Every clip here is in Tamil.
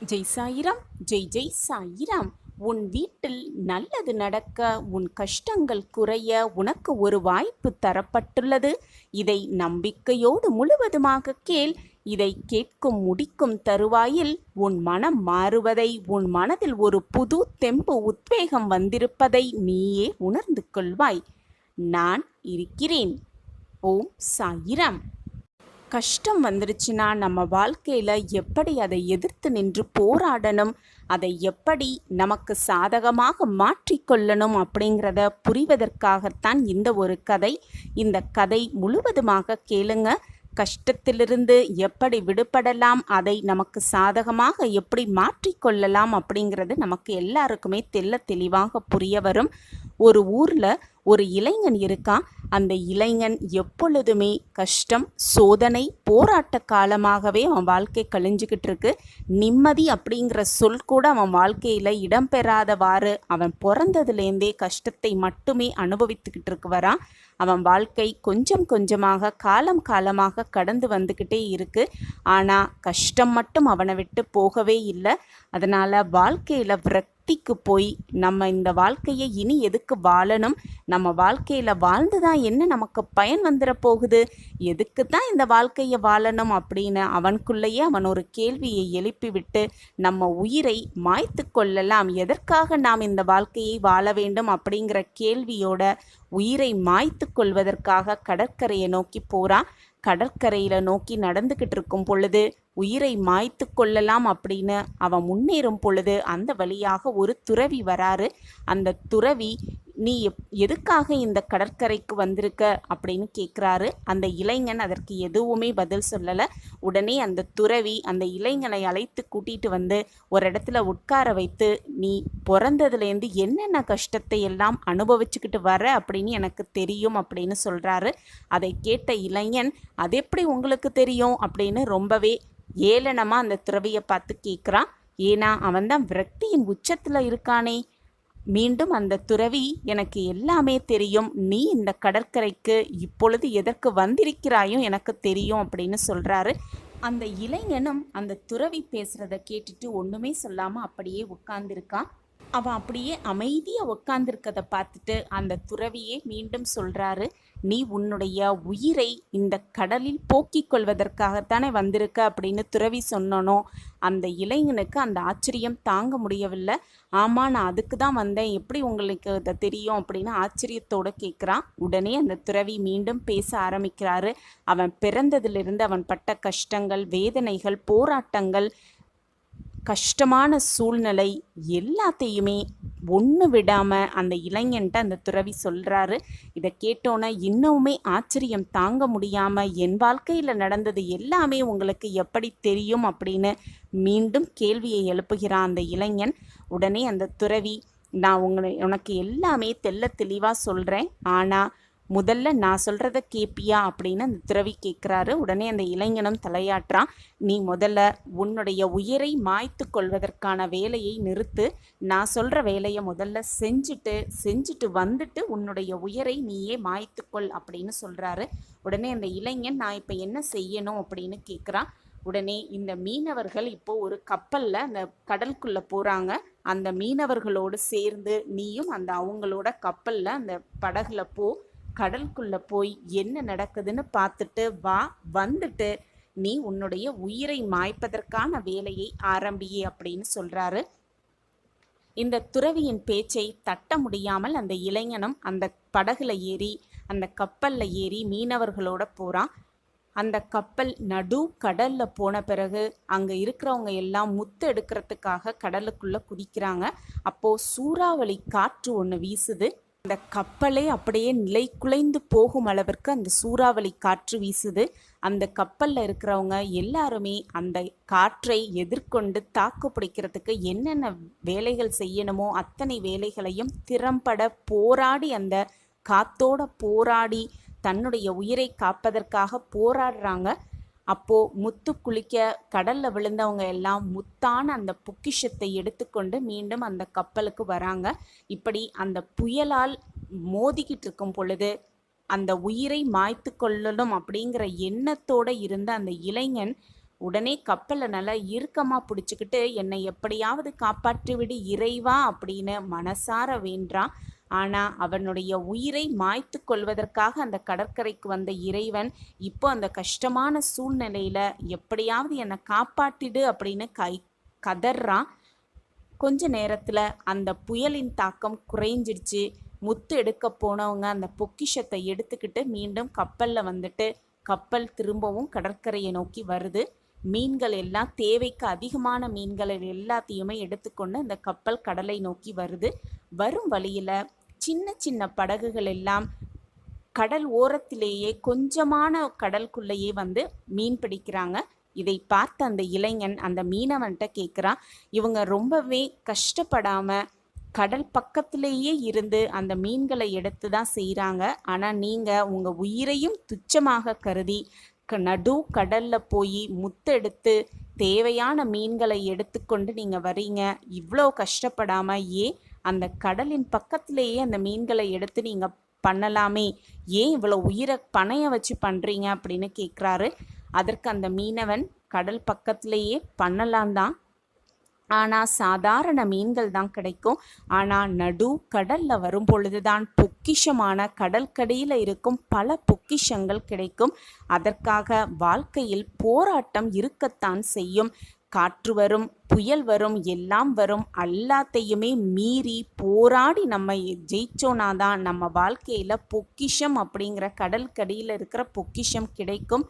ஜெய் சாயிராம். ஜெய் ஜெய் சாயிராம். உன் வீட்டில் நல்லது நடக்க, உன் கஷ்டங்கள் குறைய உனக்கு ஒரு வாய்ப்பு தரப்பட்டுள்ளது. இதை நம்பிக்கையோடு முழுவதுமாக கேள். இதை கேட்கும் முடிக்கும் தருவாயில் உன் மனம் மாறுவதை, உன் மனதில் ஒரு புது தெம்பு உத்வேகம் வந்திருப்பதை நீயே உணர்ந்து கொள்வாய். நான் இருக்கிறேன். ஓம் சாயிராம். கஷ்டம் வந்துருச்சுன்னா நம்ம வாழ்க்கையில் எப்படி அதை எதிர்த்து நின்று போராடணும், அதை எப்படி நமக்கு சாதகமாக மாற்றிக்கொள்ளணும் அப்படிங்கிறத புரிவதற்காகத்தான் இந்த ஒரு கதை. இந்த கதை முழுவதுமாக கேளுங்க. கஷ்டத்திலிருந்து எப்படி விடுபடலாம், அதை நமக்கு சாதகமாக எப்படி மாற்றிக்கொள்ளலாம் அப்படிங்கிறது நமக்கு எல்லாருக்குமே தெளிவாக புரிய வரும். ஒரு ஊரில் ஒரு இளைஞன் இருக்கான். அந்த இளைஞன் எப்பொழுதுமே கஷ்டம், சோதனை, போராட்ட காலமாகவே அவன் வாழ்க்கை கழிஞ்சிக்கிட்டு இருக்கு. நிம்மதி அப்படிங்கிற சொல் கூட அவன் வாழ்க்கையில் இடம்பெறாதவாறு அவன் பிறந்ததுலேருந்தே கஷ்டத்தை மட்டுமே அனுபவித்துக்கிட்டு இருக்கு வரான். அவன் வாழ்க்கை கொஞ்சம் கொஞ்சமாக காலமாக கடந்து வந்துக்கிட்டே இருக்கு. ஆனால் கஷ்டம் மட்டும் அவனை விட்டு போகவே இல்லை. அதனால் வாழ்க்கையில் விரக்திக்கு போய் நம்ம இந்த வாழ்க்கையை இனி எதுக்கு வாழணும், நம்ம வாழ்க்கையில் வாழ்ந்துதான் என்ன நமக்கு பயன் வந்துட போகுது, எதுக்கு தான் இந்த வாழ்க்கையை வாழணும் அப்படின்னு அவனுக்குள்ளேயே அவன் ஒரு கேள்வியை எழுப்பிவிட்டு நம்ம உயிரை மாய்த்து கொள்ளலாம், எதற்காக நாம் இந்த வாழ்க்கையை வாழ வேண்டும் அப்படிங்கிற கேள்வியோட உயிரை மாய்த்து கொள்வதற்காக கடற்கரையை நோக்கி போகிறான். கடற்கரையில் நோக்கி நடந்துக்கிட்டு இருக்கும் பொழுது உயிரை மாய்த்து கொள்ளலாம் அப்படின்னு அவன் முன்னேறும் பொழுது அந்த வழியாக ஒரு துறவி வராரு. அந்த துறவி, நீ எதுக்காக இந்த கடற்கரைக்கு வந்திருக்க அப்படின்னு கேட்குறாரு. அந்த இளைஞன் அதற்கு எதுவுமே பதில் சொல்லலை. உடனே அந்த துறவி அந்த இளைஞனை அழைத்து கூட்டிகிட்டு வந்து ஒரு இடத்துல உட்கார வைத்து, நீ பிறந்ததுலேருந்து என்னென்ன கஷ்டத்தை எல்லாம் அனுபவிச்சுக்கிட்டு வர அப்படின்னு எனக்கு தெரியும் அப்படின்னு சொல்கிறாரு. அதை கேட்ட இளைஞன், அது எப்படி உங்களுக்கு தெரியும் அப்படின்னு ரொம்பவே ஏளனமாக அந்த துறவியை பார்த்து கேட்குறான். ஏன்னா அவன்தான் விரக்தியின் உச்சத்தில் இருக்கானே. மீண்டும் அந்த துறவி, எனக்கு எல்லாமே தெரியும், நீ இந்த கடற்கரைக்கு இப்பொழுது எதற்கு வந்திருக்கிறாயோ எனக்கு தெரியும் அப்படின்னு சொல்கிறாரு. அந்த இளைஞனும் அந்த துறவி பேசுகிறத கேட்டுட்டு ஒன்றுமே சொல்லாமல் அப்படியே உட்கார்ந்துருக்கான். அவன் அப்படியே அமைதியாக உட்கார்ந்துருக்கதை பார்த்துட்டு அந்த துறவியே மீண்டும் சொல்கிறாரு, நீ உன்னுடைய உயிரை இந்த கடலில் போக்கிக் கொள்வதற்காகத்தானே வந்திருக்க அப்படின்னு துறவி சொன்னனோ. அந்த இளைஞனுக்கு அந்த ஆச்சரியம் தாங்க முடியவில்லை. ஆமாம், நான் அதுக்கு தான் வந்தேன், எப்படி உங்களுக்கு அதை தெரியும் அப்படின்னு ஆச்சரியத்தோடு கேட்குறான். உடனே அந்த துறவி மீண்டும் பேச ஆரம்பிக்கிறாரு. அவன் பிறந்ததிலிருந்து அவன் பட்ட கஷ்டங்கள், வேதனைகள், போராட்டங்கள், கஷ்டமான சூழ்நிலை எல்லாத்தையுமே ஒன்று விடாமல் அந்த இளைஞன்ட்ட அந்த துறவி சொல்கிறாரு. இதை கேட்டோன்னே இன்னுமே ஆச்சரியம் தாங்க முடியாமல், என் வாழ்க்கையில் நடந்தது எல்லாமே உங்களுக்கு எப்படி தெரியும் அப்படின்னு மீண்டும் கேள்வியை எழுப்புகிறான் அந்த இளைஞன். உடனே அந்த துறவி, நான் உனக்கு எல்லாமே தெளிவாக சொல்கிறேன், ஆனால் முதல்ல நான் சொல்கிறத கேட்பியா அப்படின்னு அந்த துறவி கேட்குறாரு. உடனே அந்த இளைஞனும் தலையாட்டுறான். நீ முதல்ல உன்னுடைய உயிரை மாய்த்து கொள்வதற்கான வேலையை நிறுத்து, நான் சொல்கிற வேலையை முதல்ல செஞ்சுட்டு வந்துட்டு உன்னுடைய உயிரை நீயே மாய்த்துக்கொள் அப்படின்னு சொல்கிறாரு. உடனே அந்த இளைஞன், நான் இப்போ என்ன செய்யணும் அப்படின்னு கேட்குறான். உடனே இந்த மீனவர்கள் இப்போது ஒரு கப்பலில் அந்த கடலுக்குள்ளே போகிறாங்க. அந்த மீனவர்களோடு சேர்ந்து நீயும் அந்த அவங்களோட கப்பலில் அந்த படகுல கடலுக்குள்ளே போய் என்ன நடக்குதுன்னு பார்த்துட்டு வா. வந்துட்டு நீ உன்னுடைய உயிரை மாய்ப்பதற்கான வேலையை ஆரம்பியே அப்படின்னு சொல்கிறாரு. இந்த துறவியின் பேச்சை தட்ட முடியாமல் அந்த இளைஞனும் அந்த படகுல ஏறி அந்த கப்பலில் ஏறி மீனவர்களோட போகிறான். அந்த கப்பல் நடு கடலில் போன பிறகு அங்கே இருக்கிறவங்க எல்லாம் முத்து எடுக்கிறதுக்காக கடலுக்குள்ளே குதிக்கிறாங்க. அப்போது சூறாவளி காற்று ஒன்று வீசுது. அந்த கப்பலே அப்படியே நிலை குலைந்து போகும் அளவிற்கு அந்த சூறாவளி காற்று வீசுது. அந்த கப்பலில் இருக்கிறவங்க எல்லாருமே அந்த காற்றை எதிர்கொண்டு தாக்கு பிடிக்கிறதுக்கு என்னென்ன வேலைகள் செய்யணுமோ அத்தனை வேலைகளையும் திறம்பட போராடி அந்த காத்தோட போராடி தன்னுடைய உயிரை காப்பதற்காக போராடுறாங்க. அப்போது முத்து குளிக்க கடலில் விழுந்தவங்க எல்லாம் முத்தான அந்த பொக்கிஷத்தை எடுத்துக்கொண்டு மீண்டும் அந்த கப்பலுக்கு வராங்க. இப்படி அந்த புயலால் மோதிக்கிட்டு இருக்கும் பொழுது அந்த உயிரை மாய்த்து கொள்ளணும் அப்படிங்கிற எண்ணத்தோடு இருந்த அந்த இளைஞன் உடனே கப்பலை நல்லா இறுக்கமாக பிடிச்சிக்கிட்டு என்னை எப்படியாவது காப்பாற்றி விடு இறைவா அப்படின்னு மனசார வேண்டான். ஆனால் அவனுடைய உயிரை மாய்த்து கொள்வதற்காக அந்த கடற்கரைக்கு வந்த இறைவன் இப்போ அந்த கஷ்டமான சூழ்நிலையில் எப்படியாவது என்னை காப்பாற்றிடு அப்படின்னு கதறான். கொஞ்ச நேரத்தில் அந்த புயலின் தாக்கம் குறைஞ்சிடுச்சு. முத்து எடுக்க போனவங்க அந்த பொக்கிஷத்தை எடுத்துக்கிட்டு மீண்டும் கப்பலில் வந்துட்டு கப்பல் திரும்பவும் கடற்கரையை நோக்கி வருது. மீன்கள் எல்லாம் தேவைக்கு அதிகமான மீன்களை எல்லாத்தையுமே எடுத்துக்கொண்டு அந்த கப்பல் கடலை நோக்கி வருது. வரும் வழியில் சின்ன சின்ன படகுகள் எல்லாம் கடல் ஓரத்திலேயே கொஞ்சமான கடலுக்குள்ளேயே வந்து மீன் பிடிக்கிறாங்க. இதை பார்த்த அந்த இளைஞன் அந்த மீனவன்கிட்ட கேட்குறான், இவங்க ரொம்பவே கஷ்டப்படாமல் கடல் பக்கத்திலேயே இருந்து அந்த மீன்களை எடுத்து தான் செய்கிறாங்க. ஆனால் நீங்கள் உங்கள் உயிரையும் துச்சமாக கருதி நடு கடலில் போய் முத்தெடுத்து தேவையான மீன்களை எடுத்துக்கொண்டு நீங்கள் வரீங்க. இவ்வளோ கஷ்டப்படாமல் ஏன் அந்த கடலின் பக்கத்திலேயே அந்த மீன்களை எடுத்து நீங்கள் பண்ணலாமே, ஏன் இவ்வளோ உயிரை பணைய வச்சு பண்ணுறீங்க அப்படின்னு கேட்குறாரு. அதற்கு அந்த மீனவன் கடல் பக்கத்திலேயே பண்ணலாம் தான், ஆனால் சாதாரண மீன்கள் தான் கிடைக்கும். ஆனால் நடு கடலில் வரும் பொழுது தான் பொக்கிஷமான கடற்கடியில் இருக்கும் பல பொக்கிஷங்கள் கிடைக்கும். அதற்காக வாழ்க்கையில் போராட்டம் இருக்கத்தான் செய்யும். காற்று வரும், புயல் வரும், எல்லாம் வரும். எல்லாத்தையுமே மீறி போராடி நம்ம ஜெயிச்சோன்னா தான் நம்ம வாழ்க்கையில் பொக்கிஷம் அப்படிங்கிற கடற்கடியில் இருக்கிற பொக்கிஷம் கிடைக்கும்.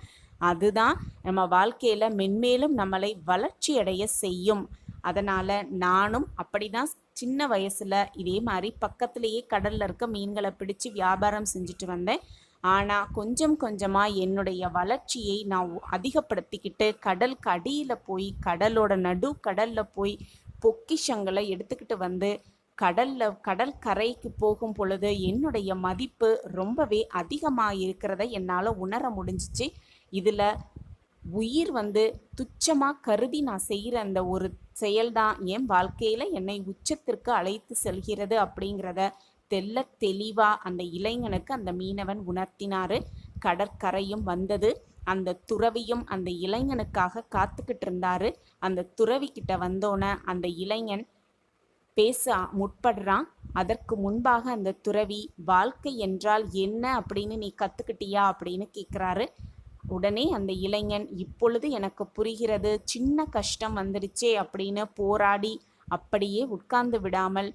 அதுதான் நம்ம வாழ்க்கையில் மென்மேலும் நம்மளை வளர்ச்சி அடைய செய்யும். அதனால் நானும் அப்படி தான் சின்ன வயசில் இதே மாதிரி பக்கத்துலேயே கடலில் இருக்க மீன்களை பிடிச்சி வியாபாரம் செஞ்சுட்டு வந்தேன். ஆனால் கொஞ்சம் கொஞ்சமாக என்னுடைய வளர்ச்சியை நான் அதிகப்படுத்திக்கிட்டு கடலுக்கு அடியில் போய் கடலோட நடு கடலில் போய் பொக்கிஷங்களை எடுத்துக்கிட்டு வந்து கடல் கரைக்கு போகும் பொழுது என்னுடைய மதிப்பு ரொம்பவே அதிகமாக இருக்கிறத என்னால் உணர முடிஞ்சிச்சு. இதில் உயிர் வந்து துச்சமாக கருதி நான் செய்கிற அந்த ஒரு செயல்தான் என் வாழ்க்கையில் என்னை உச்சத்திற்கு அழைத்து செல்கிறது அப்படிங்கிறத தெளிவாக அந்த இளைஞனுக்கு அந்த மீனவன் உணர்த்தினார். கடற்கரையும் வந்தது. அந்த துறவியும் அந்த இளைஞனுக்காக காத்துக்கிட்டு இருந்தார். அந்த துறவிக்கிட்ட வந்தோன்னே அந்த இளைஞன் பேச முற்படுறான். அதற்கு முன்பாக அந்த துறவி, வாழ்க்கை என்றால் என்ன அப்படின்னு நீ கற்றுக்கிட்டியா அப்படின்னு கேட்குறாரு. உடனே அந்த இளைஞன், இப்பொழுது எனக்கு புரிகிறது, சின்ன கஷ்டம் வந்துடுச்சே அப்படின்னு போராடி அப்படியே உட்கார்ந்து விடாமல்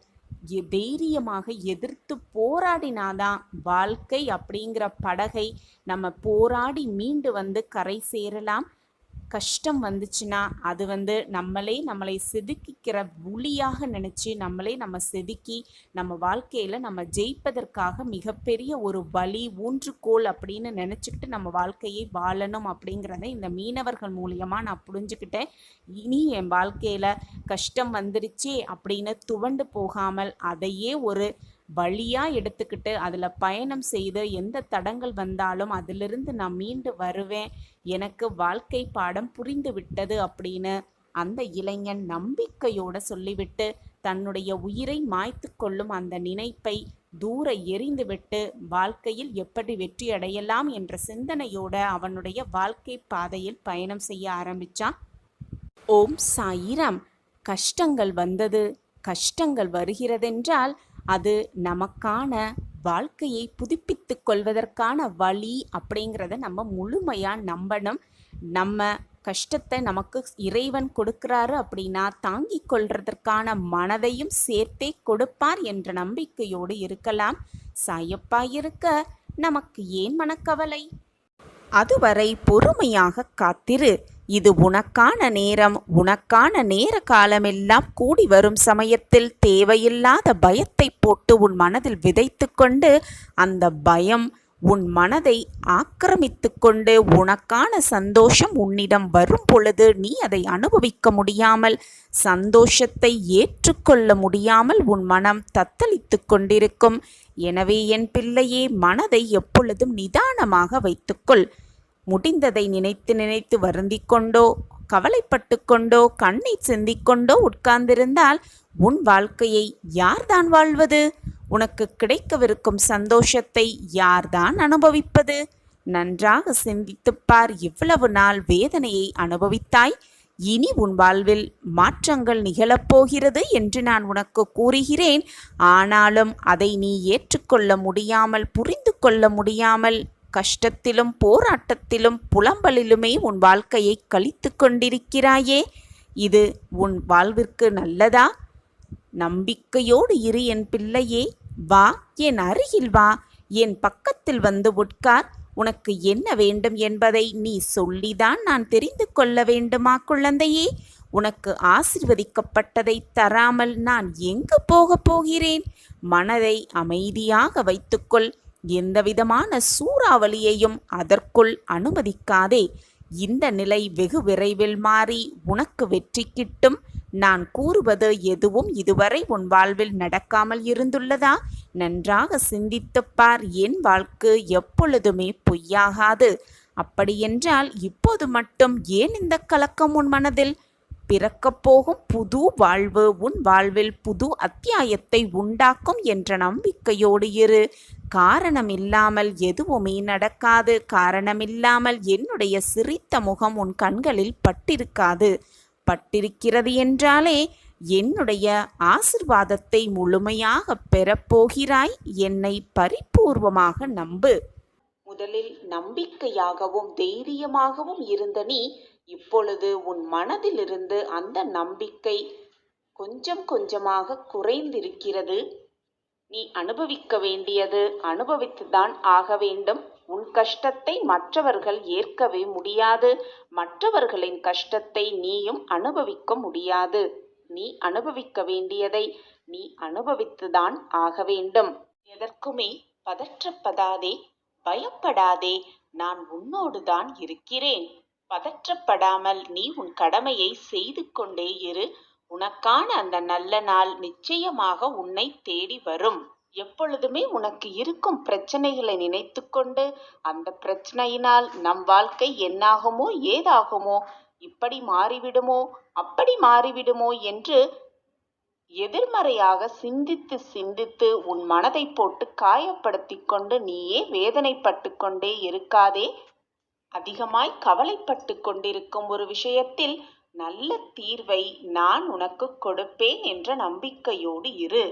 தைரியமாக எதிர்த்து போராடினாதான் வாழ்க்கை அப்படிங்கிற படகை நம்ம போராடி மீண்டு வந்து கரை சேரலாம். கஷ்டம் வந்துச்சுன்னா அது வந்து நம்மளை செதுக்கிக்கிற ஒளியாக நினச்சி நம்ம செதுக்கி நம்ம வாழ்க்கையில் நம்ம ஜெயிப்பதற்காக மிகப்பெரிய ஒரு வழி ஊன்றுகோல் அப்படின்னு நினச்சிக்கிட்டு நம்ம வாழ்க்கையை வாழணும் அப்படிங்கிறத இந்த மீனவர்கள் மூலியமாக நான் புரிஞ்சுக்கிட்டேன். இனி என் வாழ்க்கையில் கஷ்டம் வந்துருச்சே அப்படின்னு துவண்டு போகாமல் அதையே ஒரு வழியாக எடுத்துக்கிட்டு அதில் பயணம் செய்து எந்த தடங்கள் வந்தாலும் அதிலிருந்து நான் மீண்டு வருவேன், எனக்கு வாழ்க்கை பாடம் புரிந்து விட்டது அப்படின்னு அந்த இளைஞன் நம்பிக்கையோடு சொல்லிவிட்டு தன்னுடைய உயிரை மாய்த்து கொள்ளும் அந்த நினைப்பை தூர எறிந்துவிட்டு வாழ்க்கையில் எப்படி வெற்றி அடையலாம் என்ற சிந்தனையோடு அவனுடைய வாழ்க்கை பாதையில் பயணம் செய்ய ஆரம்பித்தான். ஓம் சாயிராம். கஷ்டங்கள் வந்தது, கஷ்டங்கள் வருகிறதென்றால் அது நமக்கான வாழ்க்கையை புதுப்பித்து கொள்வதற்கான வழி அப்படிங்கிறத நம்ம முழுமையாக நம்பணும். நம்ம கஷ்டத்தை நமக்கு இறைவன் கொடுக்குறாரு அப்படின்னா தாங்கிக் கொள்றதற்கான மனதையும் சேர்த்தே கொடுப்பார் என்ற நம்பிக்கையோடு இருக்கலாம். சாயப்பா இருக்க நமக்கு ஏன் மனக்கவலை? அதுவரை பொறுமையாக காத்திரு. இது உனக்கான நேரம். உனக்கான நேர காலமெல்லாம் கூடி வரும் சமயத்தில் தேவையில்லாத பயத்தை போட்டு உன் மனதில் விதைத்து கொண்டு அந்த பயம் உன் மனதை ஆக்கிரமித்து கொண்டு உனக்கான சந்தோஷம் உன்னிடம் வரும் பொழுது நீ அதை அனுபவிக்க முடியாமல், சந்தோஷத்தை ஏற்றுக்கொள்ள முடியாமல் உன் மனம் தத்தளித்து கொண்டிருக்கும். எனவே என் பிள்ளையே, மனதை எப்பொழுதும் நிதானமாக வைத்துக்கொள். முடிந்ததை நினைத்து நினைத்து வருந்திக் கொண்டோ கவலைப்பட்டு கொண்டோ கண்ணீர் சிந்திக்கொண்டோ உட்கார்ந்திருந்தால் உன் வாழ்க்கையை யார்தான் வாழ்வது? உனக்கு கிடைக்கவிருக்கும் சந்தோஷத்தை யார்தான் அனுபவிப்பது? நன்றாக சிந்தித்துப் பார். இவ்வளவு நாள் வேதனையை அனுபவித்தாய். இனி உன் வாழ்வில் மாற்றங்கள் நிகழப்போகிறது என்று நான் உனக்கு கூறுகிறேன். ஆனாலும் அதை நீ ஏற்றுக்கொள்ள முடியாமல், புரிந்து கொள்ள முடியாமல், கஷ்டத்திலும் போராட்டத்திலும் புலம்பலிலுமே உன் வாழ்க்கையை கழித்து கொண்டிருக்கிறாயே. இது உன் வாழ்விற்கு நல்லதா? நம்பிக்கையோடு இரு என் பிள்ளையே. வா, என் அருகில் வா, என் பக்கத்தில் வந்து உட்கார். உனக்கு என்ன வேண்டும் என்பதை நீ சொல்லிதான் நான் தெரிந்து கொள்ள வேண்டுமா குழந்தையே? உனக்கு ஆசீர்வதிக்கப்பட்டதை தராமல் நான் எங்கு போகப் போகிறேன்? மனதை அமைதியாக வைத்துக்கொள். எந்தவிதமான சூறாவளியையும் அதற்குள் அனுமதிக்காதே. இந்த நிலை வெகு விரைவில் மாறி உனக்கு வெற்றி கிட்டும். நான் கூறுவது எதுவும் இதுவரை உன் வாழ்வில் நடக்காமல் இருந்துள்ளதா? நன்றாக சிந்தித்துப் பார். என் வாழ்க்கை எப்பொழுதுமே பொய்யாகாது. அப்படியென்றால் இப்போது மட்டும் ஏன் இந்த கலக்கம் உன் மனதில்? பிறக்கப் போகும் புது வாழ்வு உன் வாழ்வில் புது அத்தியாயத்தை உண்டாக்கும் என்ற நம்பிக்கையோடு இரு. காரணமில்லாமல் எதுவுமே நடக்காது. காரணமில்லாமல் என்னுடைய சிரித்த முகம் உன் கண்களில் பட்டிருக்காது. பட்டிருக்கிறது என்றாலே என்னுடைய ஆசிர்வாதத்தை முழுமையாக பெறப்போகிறாய். என்னை பரிபூர்வமாக நம்பு. முதலில் நம்பிக்கையாகவும் தைரியமாகவும் இருந்த நீ இப்பொழுது உன் மனதிலிருந்து அந்த நம்பிக்கை கொஞ்சம் கொஞ்சமாக குறைந்திருக்கிறது. நீ அனுபவிக்க வேண்டியது அனுபவித்துதான் ஆக வேண்டும். உன் கஷ்டத்தை மற்றவர்கள் ஏற்கவே முடியாது. மற்றவர்களின் கஷ்டத்தை நீயும் அனுபவிக்க முடியாது. நீ அனுபவிக்க வேண்டியதை நீ அனுபவித்துதான் ஆக வேண்டும். எதற்குமே பதற்றப்படாதே, பயப்படாதே. நான் உன்னோடுதான் இருக்கிறேன். பதற்றப்படாமல் நீ உன் கடமையை செய்து கொண்டே இரு. உனக்கான அந்த நல்ல நாள் நிச்சயமாக உன்னை தேடி வரும். எப்பொழுதுமே உனக்கு இருக்கும் பிரச்சனைகளை நினைத்து கொண்டு அந்த பிரச்சனையினால் நம் வாழ்க்கை என்னாகுமோ ஏதாகுமோ, இப்படி மாறிவிடுமோ அப்படி மாறிவிடுமோ என்று எதிர்மறையாக சிந்தித்து சிந்தித்து உன் மனதை போட்டு காயப்படுத்தி கொண்டு நீயே வேதனைப்பட்டு கொண்டே இருக்காதே. அதிகமாய் கவலைப்பட்டு கொண்டிருக்கும் ஒரு விஷயத்தில் நல்ல தீர்வை நான் உனக்கு கொடுப்பேன் என்ற நம்பிக்கையோடு இரு.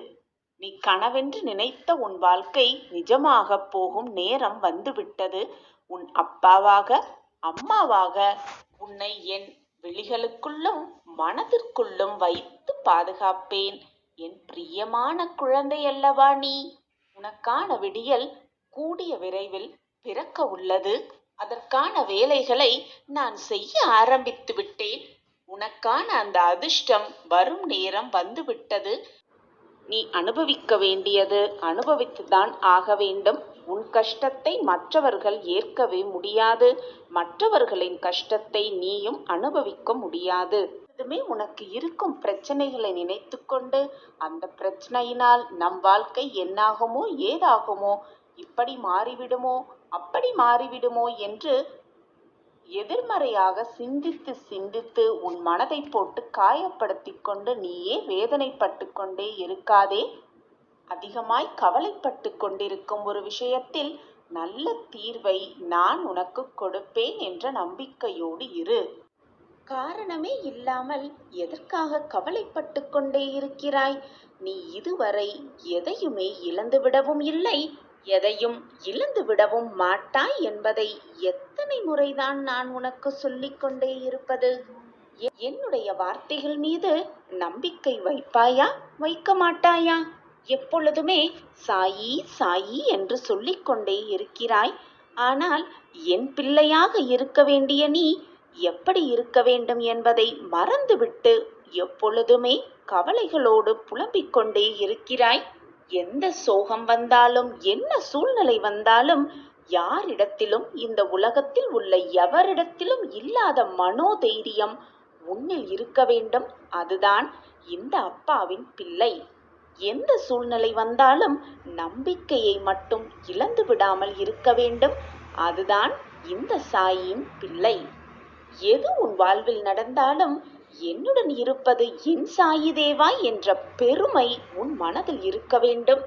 நீ கனவென்று நினைத்த உன் வாழ்க்கை நிஜமாக போகும் நேரம் வந்துவிட்டது. உன் அப்பாவாக அம்மாவாக உன்னை என் விழிகளுக்குள்ளும் மனதிற்குள்ளும் வைத்து பாதுகாப்பேன். என் பிரியமான குழந்தை அல்லவா நீ? உனக்கான விடியல் கூடிய விரைவில் பிறக்க உள்ளது. அதற்கான வேலைகளை நான் செய்ய ஆரம்பித்து விட்டேன். உனக்கான அந்த அதிர்ஷ்டம் வரும் நேரம் வந்துவிட்டது. நீ அனுபவிக்க வேண்டியது அனுபவித்துதான் ஆக வேண்டும். உன் கஷ்டத்தை மற்றவர்கள் ஏற்கவே முடியாது. மற்றவர்களின் கஷ்டத்தை நீயும் அனுபவிக்க முடியாது. இதுமே உனக்கு இருக்கும் பிரச்சனைகளை நினைத்து கொண்டு அந்த பிரச்சனையினால் நம் வாழ்க்கை என்னாகுமோ ஏதாகுமோ, இப்படி மாறிவிடுமோ அப்படி மாறிவிடுமோ என்று எதிர்மறையாக சிந்தித்து சிந்தித்து உன் மனதை போட்டு காயப்படுத்தி கொண்டு நீயே வேதனைப்பட்டு கொண்டே இருக்காதே. அதிகமாய் கவலைப்பட்டு கொண்டிருக்கும் ஒரு விஷயத்தில் நல்ல தீர்வை நான் உனக்கு கொடுப்பேன் என்ற நம்பிக்கையோடு இரு. காரணமே இல்லாமல் எதற்காக கவலைப்பட்டு கொண்டே இருக்கிறாய்? நீ இதுவரை எதையுமே இழந்துவிடவும் இல்லை, எதையும் இழந்து விடவும் மாட்டாய் என்பதை எத்தனை முறைதான் நான் உனக்கு சொல்லிக் கொண்டே இருப்பது? என்னுடைய வார்த்தைகள் மீது நம்பிக்கை வைப்பாயா, வைக்க மாட்டாயா? எப்பொழுதுமே சாயி சாயி என்று சொல்லிக்கொண்டே இருக்கிறாய். ஆனால் என் பிள்ளையாக இருக்க வேண்டிய நீ எப்படி இருக்க வேண்டும் என்பதை மறந்துவிட்டு எப்பொழுதுமே கவலைகளோடு புலம்பிக் கொண்டே இருக்கிறாய். எந்த சோகம் வந்தாலும் என்ன சூழ்நிலை வந்தாலும் யாரிடத்திலும் இந்த உலகத்தில் உள்ள எவரிடத்திலும் இல்லாத மனோதைரியம் உன்னில் இருக்க வேண்டும். அதுதான் இந்த அப்பாவின் பிள்ளை. எந்த சூழ்நிலை வந்தாலும் நம்பிக்கையை மட்டும் இழந்து விடாமல் இருக்க வேண்டும். அதுதான் இந்த சாயின் பிள்ளை. எது உன் வாழ்வில் நடந்தாலும் என்னுடன் இருப்பது என் சாயி தேவா என்ற பெருமை உன் மனதில் இருக்க வேண்டும்.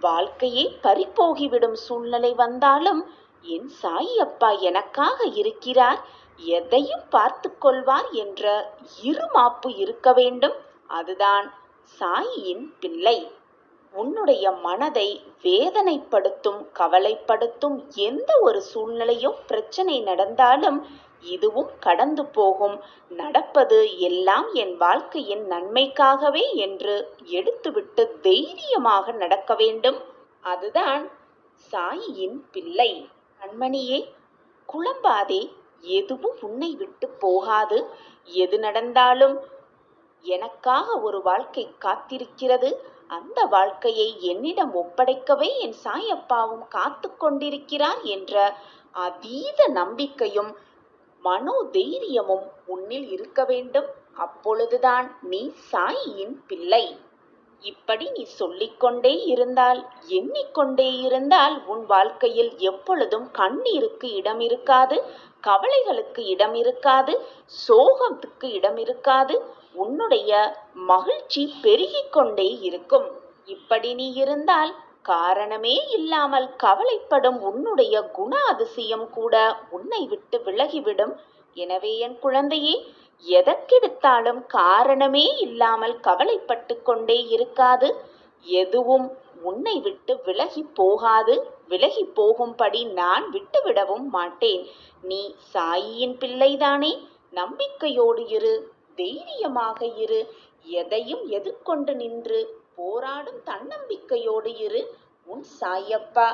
வாழ்க்கையை பறிபோகிவிடும் சூழ்நிலை வந்தாலும் என் சாயி அப்பா எனக்காக இருக்கிறார், எதையும் பார்த்து கொள்வார் என்ற இருமாப்பு இருக்க வேண்டும். அதுதான் சாயியின் பிள்ளை. உன்னுடைய மனதை வேதனைப்படுத்தும், கவலைப்படுத்தும் எந்த ஒரு சூழ்நிலையும் பிரச்சனை நடந்தாலும் இதுவும் கடந்து போகும், நடப்பது எல்லாம் என் வாழ்க்கையின் நன்மைக்காகவே என்று எடுத்துவிட்டு தைரியமாக நடக்க வேண்டும். அதுதான் சாயியின் பிள்ளை. கண்மணியே, குழம்பாதே, எதுவும் உன்னை விட்டு போகாது. எது நடந்தாலும் எனக்காக ஒரு வாழ்க்கை காத்திருக்கிறது, அந்த வாழ்க்கையை என்னிடம் ஒப்படைக்கவே என் சாயப்பாவும் காத்து கொண்டிருக்கிறார் என்ற அதீத நம்பிக்கையும் மனோதைரியமும் உன்னில் இருக்க வேண்டும். அப்பொழுதுதான் நீ சாயியின் பிள்ளை. இப்படி நீ சொல்லிக்கொண்டே இருந்தால், எண்ணிக்கொண்டே இருந்தால் உன் வாழ்க்கையில் எப்பொழுதும் கண்ணீருக்கு இடம் இருக்காது, கவலைகளுக்கு இடம் இருக்காது, சோகத்துக்கு இடம் இருக்காது. உன்னுடைய மகிழ்ச்சி பெருகிக் கொண்டே இருக்கும். இப்படி நீ இருந்தால் காரணமே இல்லாமல் கவலைப்படும் உன்னுடைய குண அதிசயம் கூட உன்னை விட்டு விலகிவிடும். எனவே என் குழந்தையே, எதற்கெடுத்தாலும் காரணமே இல்லாமல் கவலைப்பட்டு கொண்டே இருக்காது. எதுவும் உன்னை விட்டு விலகி போகாது. விலகி போகும்படி நான் விட்டுவிடவும் மாட்டேன். நீ சாயியின் பிள்ளைதானே? நம்பிக்கையோடு இரு, தைரியமாக இரு, எதையும் எதிர்கொண்டு நின்று போராடும் தன்னம்பிக்கையோடு இரு. உன் சாயப்பா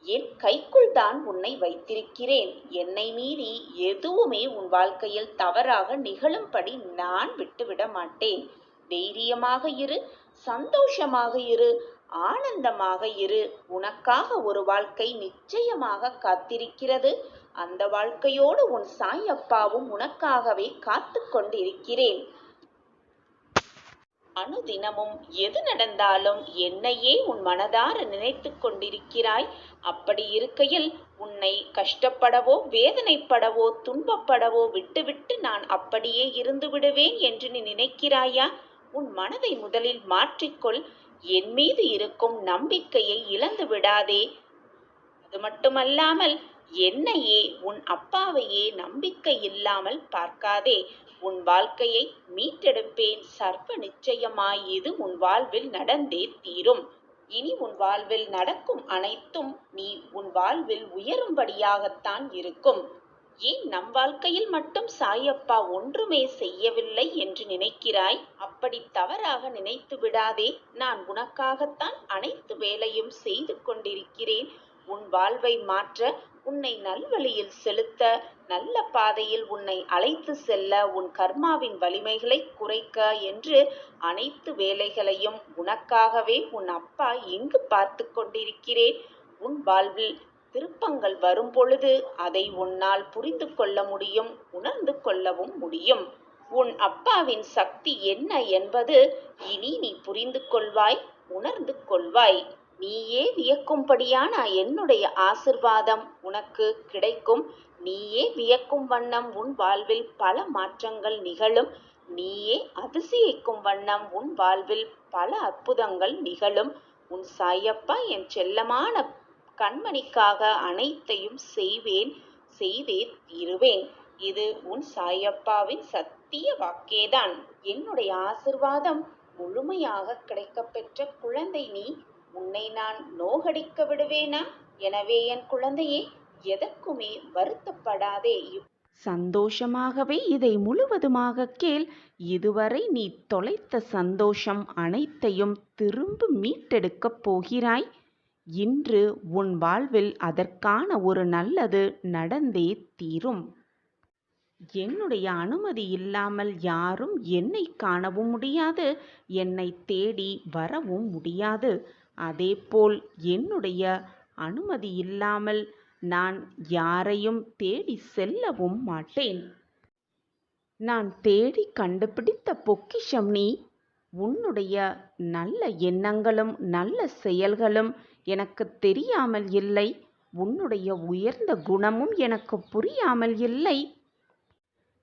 என் கைக்குள் தான் உன்னை வைத்திருக்கிறேன். என்னை மீறி எதுவுமே உன் வாழ்க்கையில் தவறாக நிகழும்படி நான் விட்டுவிட மாட்டேன். தைரியமாக இரு, சந்தோஷமாக இரு, ஆனந்தமாக இரு. உனக்காக ஒரு வாழ்க்கை நிச்சயமாக காத்திருக்கிறது. அந்த வாழ்க்கையோடு உன் சாயப்பாவும் உனக்காகவே காத்து கொண்டிருக்கிறேன். அனுதினமும் எது நடந்தாலும் என்னையே உன் மனதார நினைத்து கொண்டிருக்கிறாய். அப்படி இருக்கையில் உன்னை கஷ்டப்படவோ வேதனைப்படவோ துன்பப்படவோ விட்டுவிட்டு நான் அப்படியே இருந்து விடுவேன் என்று நீ நினைக்கிறாயா? உன் மனதை முதலில் மாற்றிக்கொள். என் மீது இருக்கும் நம்பிக்கையை இழந்து விடாதே. அது மட்டுமல்லாமல் என்னையே, உன் அப்பாவையே நம்பிக்கை இல்லாமல் பார்க்காதே. உன் வாழ்க்கையை மீட்டெடுப்பேன் சர்வ நிச்சயமாய். இது உன் வாழ்வில் நடந்தே தீரும். இனி உன் வாழ்வில் நடக்கும் அனைத்தும் நீ உன் வாழ்வில் உயரும்படியாகத்தான் இருக்கும். ஏன் நம் வாழ்க்கையில் மட்டும் சாயப்பா ஒன்றுமே செய்யவில்லை என்று நினைக்கிறாய்? அப்படி தவறாக நினைத்து விடாதே. நான் உனக்காகத்தான் அனைத்து வேலையும் செய்து கொண்டிருக்கிறேன். உன் வாழ்வை மாற்ற, உன்னை நல்வழியில் செலுத்த, நல்ல பாதையில் உன்னை அழைத்து செல்ல, உன் கர்மாவின் வலிமைகளை குறைக்க என்று அனைத்து வேலைகளையும் உனக்காகவே உன் அப்பா இங்கு பார்த்து கொண்டிருக்கிறேன். உன் வாழ்வில் திருப்பங்கள் வரும் பொழுது அதை உன்னால் புரிந்து கொள்ள முடியும், உணர்ந்து கொள்ளவும் முடியும். உன் அப்பாவின் சக்தி என்ன என்பது இனி நீ புரிந்து கொள்வாய், உணர்ந்து கொள்வாய். நீயே வியக்கும்படியான என்னுடைய ஆசிர்வாதம் உனக்கு கிடைக்கும். நீயே வியக்கும் வண்ணம் உன் வாழ்வில் பல மாற்றங்கள் நிகழும். நீயே அதிசயிக்கும் வண்ணம் உன் வாழ்வில் பல அற்புதங்கள் நிகழும். உன் சாயப்பா என் செல்லமான கண்மணிக்காக அனைத்தையும் செய்வேன், செய்தே தீருவேன். இது உன் சாயப்பாவின் சத்திய வாக்கேதான். என்னுடைய ஆசிர்வாதம் முழுமையாக கிடைக்கப்பெற்ற குழந்தை நீ. உன்னை நான் நோகடிக்க விடுவேனா? எனவே என் குழந்தையே, எதற்குமே வருத்தப்படாதே. சந்தோஷமாகவே இதை முழுவதுமாக கேள். இதுவரை நீ தொலைத்த சந்தோஷம் அனைத்தையும் திரும்ப மீட்டெடுக்கப் போகிறாய். இன்று உன் வாழ்வில் அதற்கான ஒரு நல்லது நடந்தே தீரும். என்னுடைய அனுமதி இல்லாமல் யாரும் என்னை காணவும் முடியாது, என்னை தேடி வரவும் முடியாது. அதேபோல் என்னுடைய அனுமதி இல்லாமல் நான் யாரையும் தேடி செல்லவும் மாட்டேன். நான் தேடி கண்டுபிடித்த பொக்கிஷம் நீ. உன்னுடைய நல்ல எண்ணங்களும் நல்ல செயல்களும் எனக்கு தெரியாமல் இல்லை. உன்னுடைய உயர்ந்த குணமும் எனக்கு புரியாமல் இல்லை.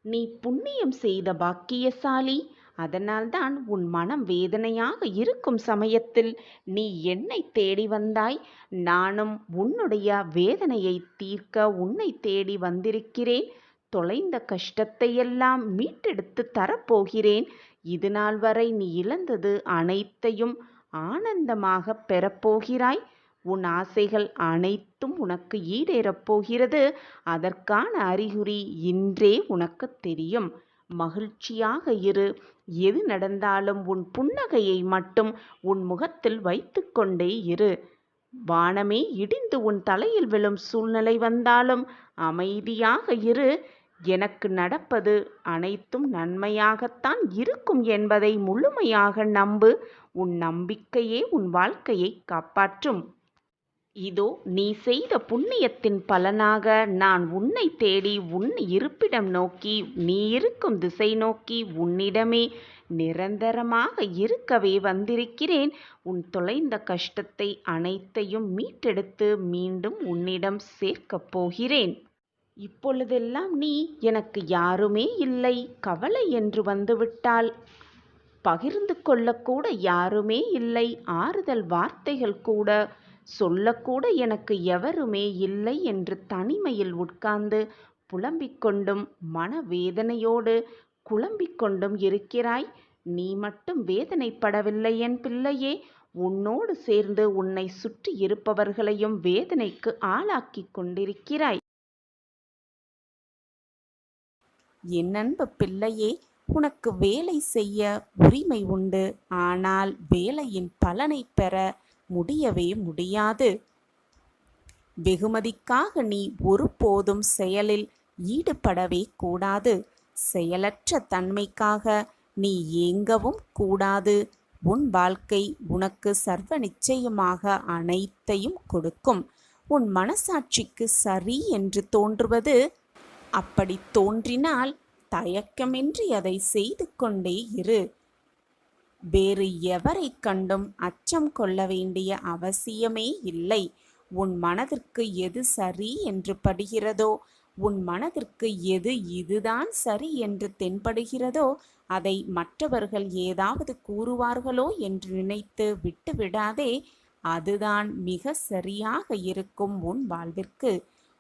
நீ புண்ணியம் செய்த பாக்கியசாலி. அதனால்தான் உன் மனம் வேதனையாக இருக்கும் சமயத்தில் நீ என்னை தேடி வந்தாய். நானும் உன்னுடைய வேதனையை தீர்க்க உன்னை தேடி வந்திருக்கிறேன். தொலைந்த கஷ்டத்தையெல்லாம் மீட்டெடுத்து தரப்போகிறேன். இது நாள் வரை நீ இழந்தது அனைத்தையும் ஆனந்தமாக பெறப்போகிறாய். உன் ஆசைகள் அனைத்தும் உனக்கு ஈடேறப் போகிறது. அதற்கான அறிகுறி இன்றே உனக்கு தெரியும். மகிழ்ச்சியாக இரு. எது நடந்தாலும் உன் புன்னகையை மட்டும் உன் முகத்தில் வைத்து கொண்டே இரு. வானமே இடிந்து உன் தலையில் விழும் சூழ்நிலை வந்தாலும் அமைதியாக இரு. எனக்கு நடப்பது அனைத்தும் நன்மையாகத்தான் இருக்கும் என்பதை முழுமையாக நம்பு. உன் நம்பிக்கையே உன் வாழ்க்கையை காப்பாற்றும். இதோ நீ செய்த புண்ணியத்தின் பலனாக நான் உன்னை தேடி உன் இருப்பிடம் நோக்கி, நீ இருக்கும் திசை நோக்கி உன்னிடமே நிரந்தரமாக இருக்கவே வந்திருக்கிறேன். உன் தொலைந்த கஷ்டத்தை அனைத்தையும் மீட்டெடுத்து மீண்டும் உன்னிடம் சேர்க்கப் போகிறேன். இப்பொழுதெல்லாம் நீ எனக்கு யாருமே இல்லை, கவலை என்று வந்துவிட்டால் பகிர்ந்து கொள்ளக்கூட யாருமே இல்லை, ஆறுதல் வார்த்தைகள் கூட சொல்லக்கூட எனக்கு எவருமே இல்லை என்று தனிமையில் உட்கார்ந்து புலம்பிக் கொண்டும் மனவேதனையோடு குழம்பிக் கொண்டும் இருக்கிறாய். நீ மட்டும் வேதனைப்படவில்லை என் பிள்ளையே. உன்னோடு சேர்ந்து உன்னை சுற்றி இருப்பவர்களையும் வேதனைக்கு ஆளாக்கி கொண்டிருக்கிறாய். என் அன்பு பிள்ளையே, உனக்கு வேலை செய்ய உரிமை உண்டு. ஆனால் வேலையின் பலனை பெற முடியவே முடியாது. வெகுமதிக்காக நீ ஒருபோதும் செயலில் ஈடுபடவே கூடாது. செயலற்ற தன்மைக்காக நீ ஏங்கவும் கூடாது. உன் வாழ்க்கை உனக்கு சர்வ நிச்சயமாக அனைத்தையும் கொடுக்கும். உன் மனசாட்சிக்கு சரி என்று தோன்றுவது, அப்படி தோன்றினால் தயக்கமின்றி அதை செய்து கொண்டே இரு. வேறு எவரை கண்டும் அச்சம் கொள்ள வேண்டிய அவசியமே இல்லை. உன் மனதிற்கு எது சரி என்று படுகிறதோ, உன் மனதிற்கு எது இதுதான் சரி என்று தென்படுகிறதோ, அதை மற்றவர்கள் ஏதாவது கூறுவார்களோ என்று நினைத்து விட்டுவிடாதே. அதுதான் மிக சரியாக இருக்கும் உன் வாழ்விற்கு.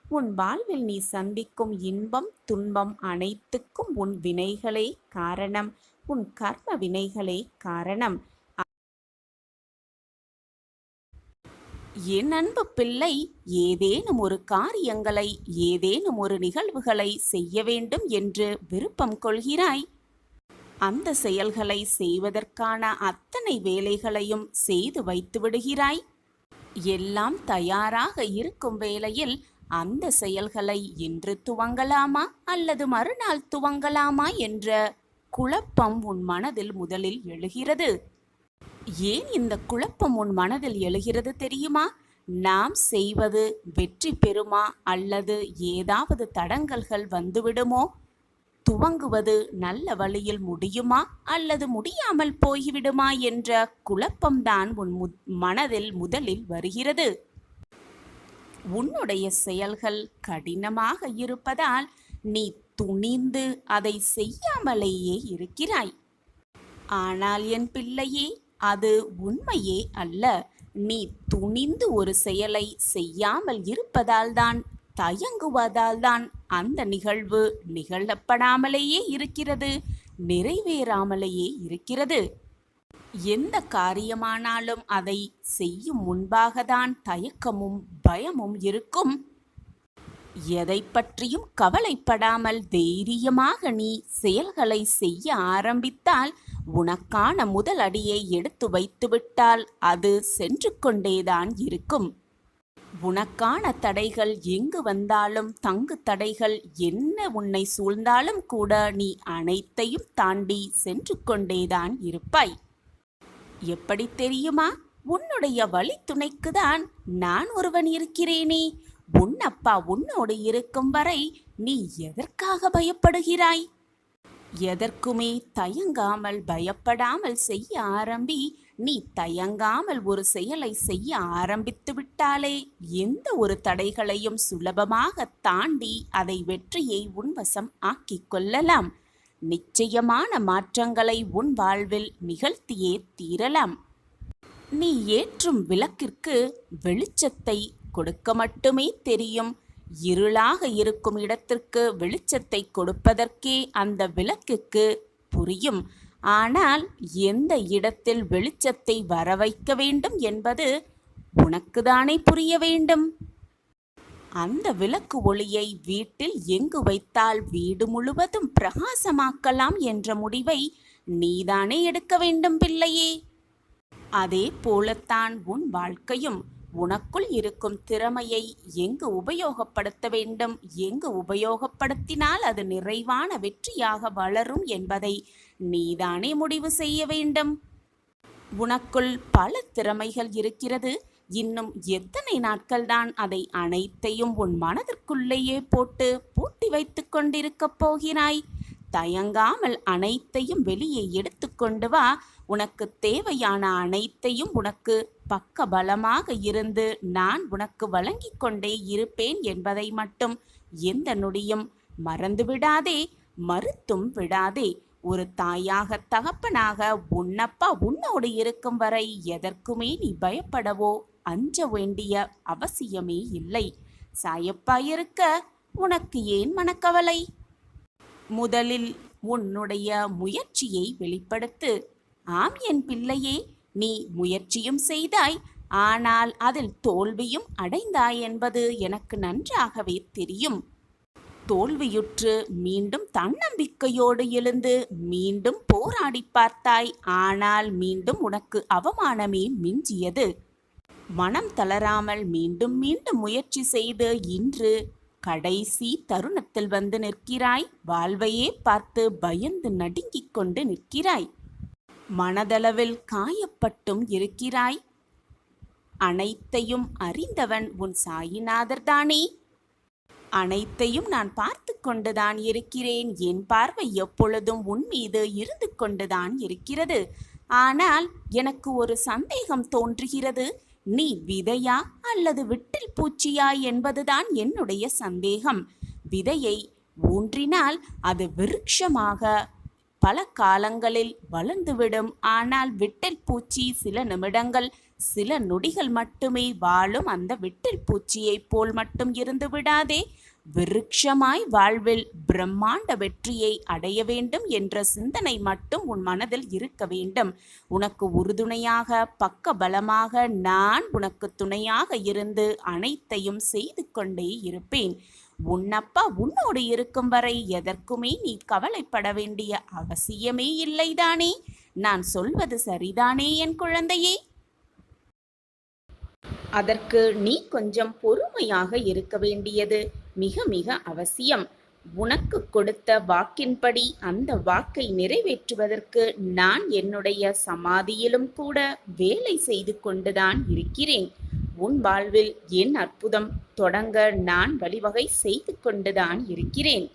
உன் வாழ்வில் நீ சந்திக்கும் இன்பம் துன்பம் அனைத்துக்கும் உன் வினைகளே காரணம். உன் கர்ம வினைகளே காரணம். என் அன்பு பிள்ளை, ஏதேனும் ஒரு காரியங்களை ஏதேனும் ஒரு நிகழ்வுகளை செய்ய வேண்டும் என்று விருப்பம் கொள்கிறாய். அந்த செயல்களை செய்வதற்கான அத்தனை வேலைகளையும் செய்து வைத்து விடுகிறாய். எல்லாம் தயாராக இருக்கும் வேளையில் அந்த செயல்களை இன்று துவங்கலாமா அல்லது மறுநாள் துவங்கலாமா என்ற குழப்பம் உன் மனதில் முதலில் எழுகிறது. ஏன் இந்த குழப்பம் உன் மனதில் எழுகிறது தெரியுமா? நாம் செய்வது வெற்றி பெறுமா அல்லது ஏதாவது தடங்கல்கள் வந்துவிடுமோ? துவங்குவது நல்ல வழியில் முடியுமா அல்லது முடியாமல் போய்விடுமா என்ற குழப்பம்தான் உன் மனதில் முதலில் வருகிறது. உன்னுடைய செயல்கள் கடினமாக இருப்பதால் நீ துணிந்து அதை செய்யாமலேயே இருக்கிறாய். ஆனால் என் பிள்ளையே, அது உண்மையே அல்ல. நீ துணிந்து ஒரு செயலை செய்யாமல் இருப்பதால்தான், தயங்குவதால்தான் அந்த நிகழ்வு நிகழப்படாமலேயே இருக்கிறது, நிறைவேறாமலேயே இருக்கிறது. எந்த காரியமானாலும் அதை செய்யும் முன்பாகத்தான் தயக்கமும் பயமும் இருக்கும். எதை பற்றியும் கவலைப்படாமல் தைரியமாக நீ செயல்களை செய்ய ஆரம்பித்தால், உனக்கான முதல் அடியை எடுத்து வைத்துவிட்டால் அது சென்று கொண்டேதான் இருக்கும். உனக்கான தடைகள் எங்கு வந்தாலும், தங்கு தடைகள் என்ன உன்னை சூழ்ந்தாலும் கூட நீ அனைத்தையும் தாண்டி சென்று கொண்டேதான் இருப்பாய். எப்படி தெரியுமா? உன்னுடைய வழித்துணைக்குதான் நான் ஒருவன் இருக்கிறேனே. உன் அப்பா உன்னோடு இருக்கும் வரை நீ எதற்காக பயப்படுகிறாய்? எதற்குமே தயங்காமல் பயப்படாமல் செய்ய ஆரம்பி. நீ தயங்காமல் ஒரு செயலை செய்ய ஆரம்பித்து விட்டாலே எந்த ஒரு தடைகளையும் சுலபமாக தாண்டி அதை வெற்றியை உன்வசம் ஆக்கிக் கொள்ளலாம். நிச்சயமான மாற்றங்களை உன் வாழ்வில் நிகழ்த்தியே தீரலாம். நீ ஏற்றும் விளக்கிற்கு வெளிச்சத்தை கொடுக்க மட்டுமே தெரியும். இருளாக இருக்கும் இடத்திற்கு வெளிச்சத்தை கொடுப்பதற்கே அந்த விளக்குக்கு புரியும். ஆனால் எந்த இடத்தில் வெளிச்சத்தை வர வைக்க வேண்டும் என்பது உனக்குதானே புரிய வேண்டும். அந்த விளக்கு ஒளியை வீட்டில் எங்கு வைத்தால் வீடு முழுவதும் பிரகாசமாக்கலாம் என்ற முடிவை நீதானே எடுக்க வேண்டும் பிள்ளையே. அதே போலத்தான் உன் வாழ்க்கையும். உனக்குள் இருக்கும் திறமையை எங்கு உபயோகப்படுத்த வேண்டும், எங்கு உபயோகப்படுத்தினால் அது நிறைவான வெற்றியாக வளரும் என்பதை நீதானே முடிவு செய்ய வேண்டும். உனக்குள் பல திறமைகள் இருக்கிறது. இன்னும் எத்தனை நாட்கள்தான் அதை அனைத்தையும் உன் மனதிற்குள்ளேயே போட்டு பூட்டி வைத்து கொண்டிருக்கப் போகிறாய்? தயங்காமல் அனைத்தையும் வெளியே எடுத்துக்கொண்டு வா. உனக்கு தேவையான அனைத்தையும் உனக்கு பக்க பலமாக இருந்து நான் உனக்கு வழங்கி கொண்டே இருப்பேன் என்பதை மட்டும் எந்த நொடியும் மறந்துவிடாதே, மறுத்தும் விடாதே. ஒரு தாயாக தகப்பனாக உன்னப்பா உன்னோடு இருக்கும் வரை எதற்குமே நீ பயப்படவோ அஞ்ச வேண்டிய அவசியமே இல்லை. சாயப்பா இருக்க உனக்கு ஏன் மனக்கவலை? முதலில் உன்னுடைய முயற்சியை வெளிப்படுத்து. ஆம் என் பிள்ளையே, நீ முயற்சியும் செய்தாய், ஆனால் அதில் தோல்வியும் அடைந்தாய் என்பது எனக்கு நன்றாகவே தெரியும். தோல்வியுற்று மீண்டும் தன்னம்பிக்கையோடு எழுந்து மீண்டும் போராடி பார்த்தாய். ஆனால் மீண்டும் உனக்கு அவமானமே மிஞ்சியது. மனம் தளராமல் மீண்டும் மீண்டும் முயற்சி செய்து இன்று கடைசி தருணத்தில் வந்து நிற்கிறாய். வாழ்வையே பார்த்து பயந்து நடுங்கிக் கொண்டு நிற்கிறாய். மனதளவில் காயப்பட்டும் இருக்கிறாய். அனைத்தையும் அறிந்தவன் உன் சாயிநாதர் தானே. அனைத்தையும் நான் பார்த்து கொண்டுதான் இருக்கிறேன். என் பார்வை எப்பொழுதும் உன் மீது இருந்து கொண்டுதான் இருக்கிறது. ஆனால் எனக்கு ஒரு சந்தேகம் தோன்றுகிறது. நீ விதையா அல்லது விட்டில் பூச்சியா என்பதுதான் என்னுடைய சந்தேகம். விதையை ஊன்றினால் அது விருட்சமாக பல காலங்களில் வளர்ந்துவிடும். ஆனால் விட்டில் பூச்சி சில நிமிடங்கள், சில நொடிகள் மட்டுமே வாழும். அந்த விட்டில் பூச்சியைப் போல் மட்டும் இருந்து விடாதே. விருட்சமாய் வாழ்வில் பிரம்மாண்ட வெற்றியை அடைய வேண்டும் என்ற சிந்தனை மட்டும் உன் மனதில் இருக்க வேண்டும். உனக்கு உறுதுணையாக பக்க பலமாக நான் உனக்கு துணையாக இருந்து அனைத்தையும் செய்து கொண்டே இருப்பேன். உன்னப்பா உன்னோடு இருக்கும் வரை எதற்குமே நீ கவலைப்பட வேண்டிய அவசியமே இல்லைதானே? நான் சொல்வது சரிதானே என் குழந்தையே? அதற்கு நீ கொஞ்சம் பொறுமையாக இருக்க வேண்டியது மிக மிக அவசியம். உனக்கு கொடுத்த வாக்கின்படி அந்த வாக்கை நிறைவேற்றுவதற்கு நான் என்னுடைய சமாதியிலும் கூட வேலை செய்து கொண்டுதான் இருக்கிறேன். உன் வாழ்வில் என் அற்புதம் தொடங்க நான் வழிவகை செய்து கொண்டுதான் இருக்கிறேன்.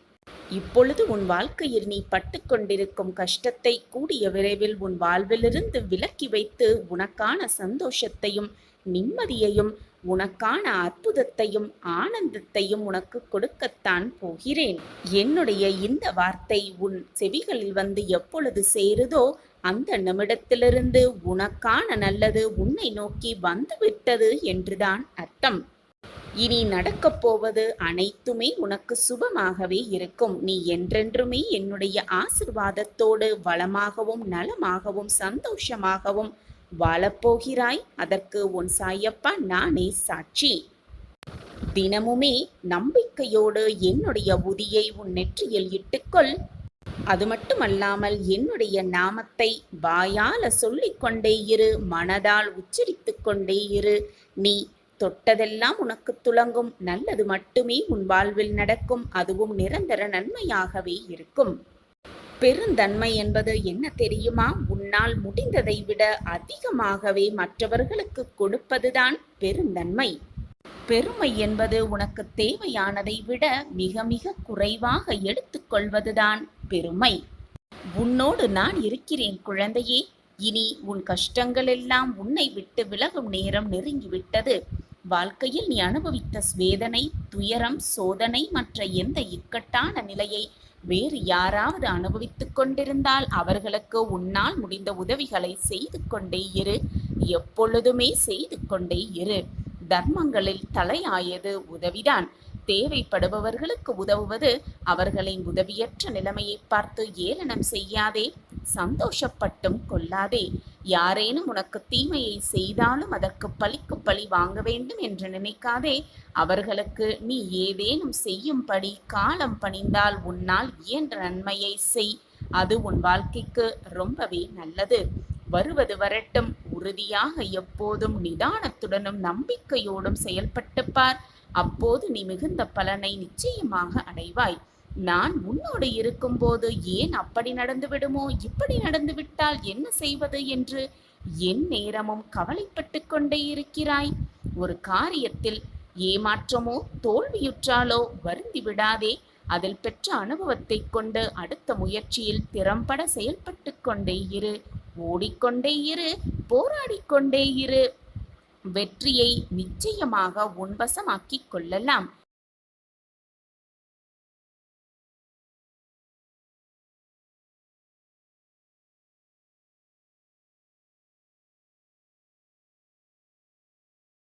இப்பொழுது உன் வாழ்க்கையில் நீ பட்டு கொண்டிருக்கும் கஷ்டத்தை கூடிய விரைவில் உன் வாழ்விலிருந்து விலக்கி வைத்து உனக்கான சந்தோஷத்தையும் நிம்மதியையும் உனக்கான அற்புதத்தையும் ஆனந்தத்தையும் உனக்கு கொடுக்கத்தான் போகிறேன். என்னுடைய இந்த வார்த்தை உன் செவிகளில் வந்து எப்பொழுது சேருதோ அந்த நிமிடத்திலிருந்து உனக்கான நல்லது உன்னை நோக்கி வந்துவிட்டது என்றுதான் அர்த்தம். இனி நடக்கப் போவது அனைத்துமே உனக்கு சுபமாகவே இருக்கும். நீ என்றென்றுமே என்னுடைய ஆசிர்வாதத்தோடு வளமாகவும் நலமாகவும் சந்தோஷமாகவும் வாழப்போகிறாய். அதற்கு உன் சாயப்பா நானே சாட்சி. தினமுமே நம்பிக்கையோடு என்னுடைய உதியை உன் நெற்றியில் இட்டுக்கொள். அது மட்டுமல்லாமல் என்னுடைய நாமத்தை வாயால சொல்லிக்கொண்டே இரு, மனதால் உச்சரித்து கொண்டே இரு. நீ தொட்டதெல்லாம் உனக்கு துலங்கும். நல்லது மட்டுமே உன் வாழ்வில் நடக்கும். அதுவும் நிரந்தர நன்மையாகவே இருக்கும். பெருந்தன்மை என்பது என்ன தெரியுமா? உன்னால் முடிந்ததை விட அதிகமாகவே மற்றவர்களுக்கு கொடுப்பதுதான் பெருந்தன்மை. பெருமை என்பது உனக்கு தேவையானதை விட மிக மிக குறைவாக எடுத்துக்கொள்வதுதான் பெருமை. உன்னோடு நான் இருக்கிறேன் குழந்தையே. இனி உன் கஷ்டங்கள் எல்லாம் உன்னை விட்டு விலகும் நேரம் நெருங்கிவிட்டது. வாழ்க்கையில் நீ அனுபவித்த வேதனை, துயரம், சோதனை மற்ற எந்த இக்கட்டான நிலையை வேறு யாராவது அனுபவித்துக் கொண்டிருந்தால் அவர்களுக்கு உன்னால் முடிந்த உதவிகளை செய்து கொண்டே இரு. எப்பொழுதுமே செய்து கொண்டே இரு. தர்மங்களில் தலையாயது உதவிதான். தேவைப்படுபவர்களுக்கு உதவுவது. அவர்களின் உதவியற்ற நிலைமையை பார்த்து ஏளனம் செய்யாதே, சந்தோஷப்பட்டும் கொள்ளாதே. யாரேனும் உனக்கு தீமையை செய்தாலும் அதற்கு பழிக்கு பழி வாங்க வேண்டும் என்று நினைக்காதே. அவர்களுக்கு நீ ஏதேனும் செய்யும்படி காலம் பணிந்தால் உன்னால் இயன்ற நன்மையை செய். அது உன் வாழ்க்கைக்கு ரொம்பவே நல்லது. வருவது வரட்டும். உறுதியாக எப்போதும் நிதானத்துடனும் நம்பிக்கையோடும் செயல்பட்டு பார். அப்போது நீ மிகுந்த பலனை நிச்சயமாக அடைவாய். நான் உன்னோடு இருக்கும்போது ஏன் அப்படி நடந்து விடுமோ, இப்படி நடந்து விட்டால் என்ன செய்வது என்று என் நேரமும் கவலைப்பட்டு கொண்டே இருக்கிறாய்? ஒரு காரியத்தில் ஏமாற்றமோ தோல்வியுற்றாலோ வருந்தி விடாதே. அதில் பெற்ற அனுபவத்தை கொண்டு அடுத்த முயற்சியில் திறம்பட செயல்பட்டு கொண்டே இரு. ஓடிக்கொண்டே இரு, போராடிக்கொண்டே இரு. வெற்றியை நிச்சயமாக உன்வசமாக்கிக் கொள்ளலாம்.